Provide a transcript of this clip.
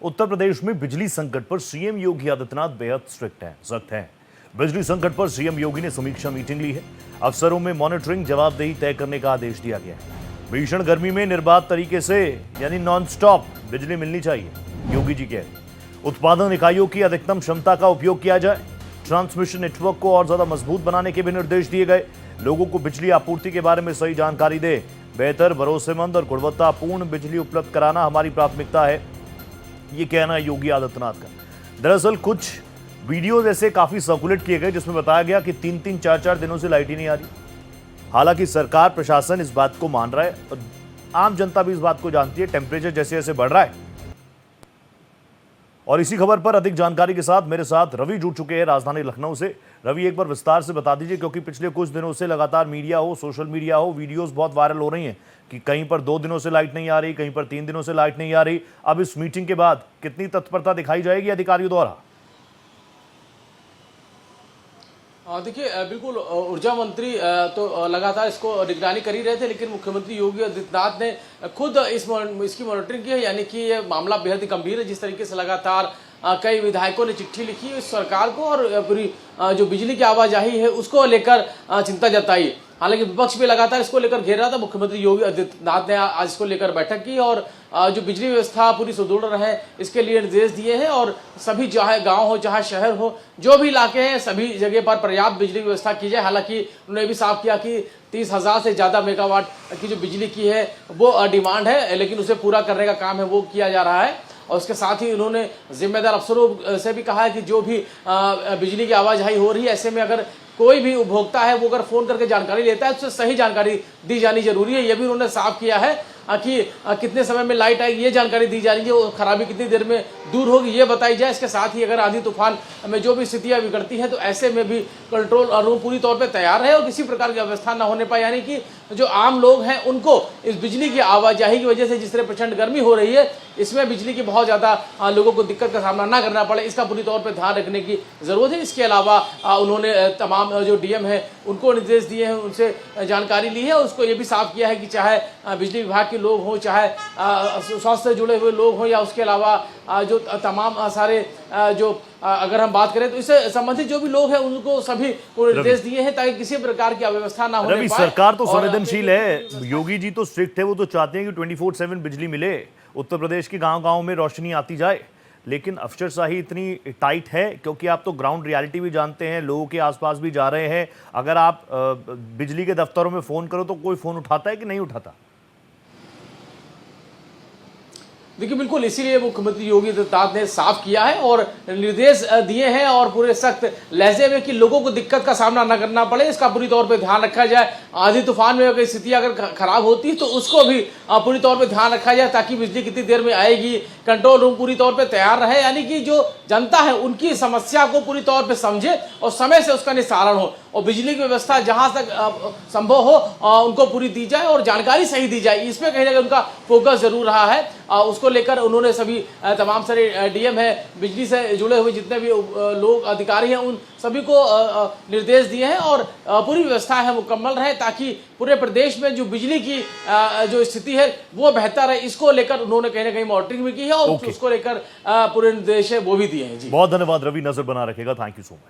उत्तर प्रदेश में बिजली संकट पर सीएम योगी आदित्यनाथ बेहद सख्त हैं। बिजली संकट पर सीएम योगी ने समीक्षा मीटिंग ली है। अफसरों में मॉनिटरिंग जवाबदेही तय करने का आदेश दिया गया है। भीषण गर्मी में निर्बाध तरीके से यानी नॉन स्टॉप बिजली मिलनी चाहिए। योगी जी कह उत्पादन इकाइयों की अधिकतम क्षमता का उपयोग किया जाए। ट्रांसमिशन नेटवर्क को और ज्यादा मजबूत बनाने के भी निर्देश दिए गए। लोगों को बिजली आपूर्ति के बारे में सही जानकारी दे। बेहतर, भरोसेमंद और गुणवत्तापूर्ण बिजली उपलब्ध कराना हमारी प्राथमिकता है, ये कहना है योगी आदित्यनाथ का। दरअसल कुछ वीडियोज ऐसे काफी सर्कुलेट किए गए जिसमें बताया गया कि 3-3, 4-4 दिनों से लाइट ही नहीं आ रही। हालांकि सरकार प्रशासन इस बात को मान रहा है और आम जनता भी इस बात को जानती है। टेम्परेचर जैसे जैसे बढ़ रहा है। और इसी खबर पर अधिक जानकारी के साथ मेरे साथ रवि जुड़ चुके हैं राजधानी लखनऊ से। रवि, एक बार विस्तार से बता दीजिए, क्योंकि पिछले कुछ दिनों से लगातार मीडिया हो, सोशल मीडिया हो, वीडियोस बहुत वायरल हो रही हैं कि कहीं पर 2 दिनों से लाइट नहीं आ रही, कहीं पर 3 दिनों से लाइट नहीं आ रही। अब इस मीटिंग के बाद कितनी तत्परता दिखाई जाएगी अधिकारियों द्वारा? देखिए, बिल्कुल ऊर्जा मंत्री तो लगातार इसको निगरानी कर ही रहे थे, लेकिन मुख्यमंत्री योगी आदित्यनाथ ने खुद इसकी मॉनिटरिंग की है। यानी कि ये मामला बेहद ही गंभीर है। जिस तरीके से लगातार कई विधायकों ने चिट्ठी लिखी इस सरकार को और पूरी जो बिजली की आवाजाही है उसको लेकर चिंता जताई। हालांकि विपक्ष भी लगातार इसको लेकर घेर रहा था। मुख्यमंत्री योगी आदित्यनाथ ने आज इसको लेकर बैठक की और जो बिजली व्यवस्था पूरी सुदृढ़ रहे इसके लिए निर्देश दिए हैं। और सभी, चाहे गांव हो चाहे शहर हो, जो भी इलाके हैं, सभी जगह पर पर्याप्त बिजली व्यवस्था की जाए। हालांकि उन्होंने भी साफ किया कि 30,000 से ज़्यादा मेगावाट की जो बिजली की है वो डिमांड है, लेकिन उसे पूरा करने का काम है वो किया जा रहा है। और उसके साथ ही उन्होंने जिम्मेदार अफसरों से भी कहा है कि जो भी बिजली की आवाजाही हो रही है, ऐसे में अगर कोई भी उपभोक्ता है वो अगर फोन करके जानकारी लेता है तो उसे सही जानकारी दी जानी जरूरी है। ये भी उन्होंने साफ किया है कि कितने समय में लाइट आएगी ये जानकारी दी जा रही है, वो खराबी कितनी देर में दूर होगी ये बताई जाए। इसके साथ ही अगर आंधी तूफान में जो भी स्थितियां बिगड़ती हैं तो ऐसे में भी कंट्रोल रूम पूरी तौर पे तैयार है और किसी प्रकार की व्यवस्था ना होने पाए। यानी कि जो आम लोग हैं उनको इस बिजली की आवाजाही की वजह से जिस तरह प्रचंड गर्मी हो रही है, इसमें बिजली की बहुत ज़्यादा लोगों को दिक्कत का सामना ना करना पड़े, इसका पूरी तौर पर ध्यान रखने की ज़रूरत है। इसके अलावा उन्होंने तमाम जो डीएम है उनको निर्देश दिए हैं, उनसे जानकारी ली है और उसको ये भी साफ किया है कि चाहे बिजली विभाग के लोग हों, चाहे स्वास्थ्य से जुड़े हुए लोग हों, या उसके अलावा जो तमाम सारे जो अगर हम बात करें तो इससे संबंधित जो भी लोग हैं उनको सभी को निर्देश दिए हैं ताकि किसी प्रकार की अव्यवस्था ना होने पाए। सरकार तो संवेदनशील है, योगी जी तो स्ट्रिक्ट है, वो तो चाहते हैं कि 24/7 बिजली मिले, उत्तर प्रदेश के गांव-गांव में रोशनी आती जाए। लेकिन अफसरशाही इतनी टाइट है क्योंकि आप तो ग्राउंड रियलिटी भी जानते हैं, लोगों के आसपास भी जा रहे हैं। अगर आप बिजली के दफ्तरों में फोन करो तो कोई फोन उठाता है कि नहीं उठाता? देखिए, बिल्कुल इसीलिए मुख्यमंत्री योगी आदित्यनाथ ने साफ किया है और निर्देश दिए हैं और पूरे सख्त लहजे में कि लोगों को दिक्कत का सामना न करना पड़े, इसका पूरी तौर पे ध्यान रखा जाए। आंधी तूफान में अगर स्थिति अगर खराब होती है तो उसको भी पूरी तौर पे ध्यान रखा जाए ताकि बिजली कितनी देर में आएगी, कंट्रोल रूम पूरी तौर पे तैयार रहे। यानी कि जो जनता है उनकी समस्या को पूरी तौर पे समझे और समय से उसका निस्तारण हो और बिजली की व्यवस्था जहां तक संभव हो उनको पूरी दी जाए और जानकारी सही दी जाए। इसमें कहीं ना कहीं उनका फोकस जरूर रहा है। उसको लेकर उन्होंने सभी तमाम सारे डीएम है, बिजली से जुड़े हुए जितने भी लोग अधिकारी हैं, उन सभी को निर्देश दिए हैं और पूरी व्यवस्था है मुकम्मल रहे ताकि पूरे प्रदेश में जो बिजली की जो स्थिति है वो बेहतर है। इसको लेकर उन्होंने कहीं ना कहीं मॉनिटरिंग भी की है और उसको लेकर पूरे निर्देश है वो भी दिए हैं। जी, बहुत धन्यवाद रवि, नजर बना रखेगा। Thank you so much.